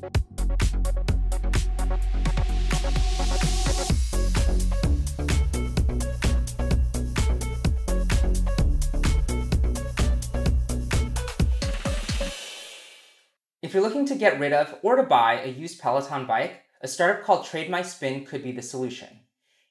If you're looking to get rid of or to buy a used Peloton bike, a startup called Trade My Spin could be the solution.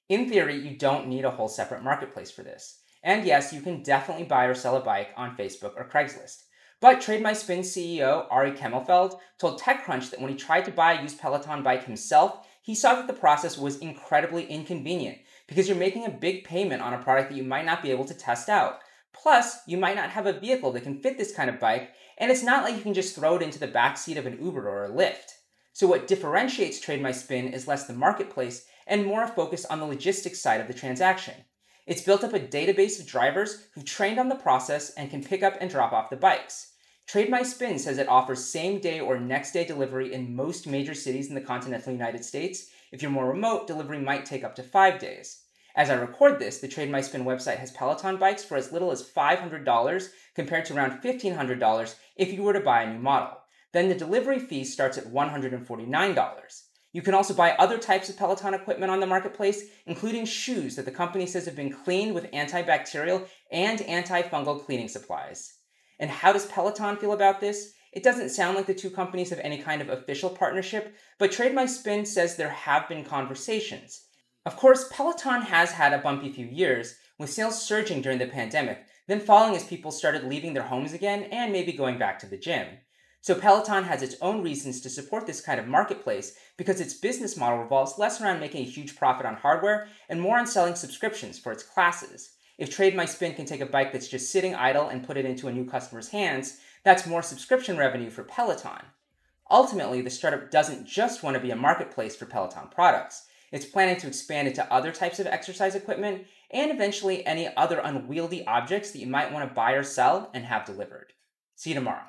In theory, you don't need a whole separate marketplace for this. And yes, you can definitely buy or sell a bike on Facebook or Craigslist. But Trade My Spin CEO Ari Kemmelfeld told TechCrunch that when he tried to buy a used Peloton bike himself, he saw that the process was incredibly inconvenient because you're making a big payment on a product that you might not be able to test out. Plus, you might not have a vehicle that can fit this kind of bike, and it's not like you can just throw it into the backseat of an Uber or a Lyft. So what differentiates Trade My Spin is less the marketplace and more a focus on the logistics side of the transaction. It's built up a database of drivers who've trained on the process and can pick up and drop off the bikes. Trade My Spin says it offers same-day or next-day delivery in most major cities in the continental United States. If you're more remote, delivery might take up to 5 days. As I record this, the Trade My Spin website has Peloton bikes for as little as $500 compared to around $1,500 if you were to buy a new model. Then the delivery fee starts at $149. You can also buy other types of Peloton equipment on the marketplace, including shoes that the company says have been cleaned with antibacterial and antifungal cleaning supplies. And how does Peloton feel about this? It doesn't sound like the two companies have any kind of official partnership, but Trade My Spin says there have been conversations. Of course, Peloton has had a bumpy few years, with sales surging during the pandemic, then falling as people started leaving their homes again and maybe going back to the gym. So Peloton has its own reasons to support this kind of marketplace because its business model revolves less around making a huge profit on hardware and more on selling subscriptions for its classes. If Trade My Spin can take a bike that's just sitting idle and put it into a new customer's hands, that's more subscription revenue for Peloton. Ultimately, the startup doesn't just want to be a marketplace for Peloton products. It's planning to expand into other types of exercise equipment and eventually any other unwieldy objects that you might want to buy or sell and have delivered. See you tomorrow.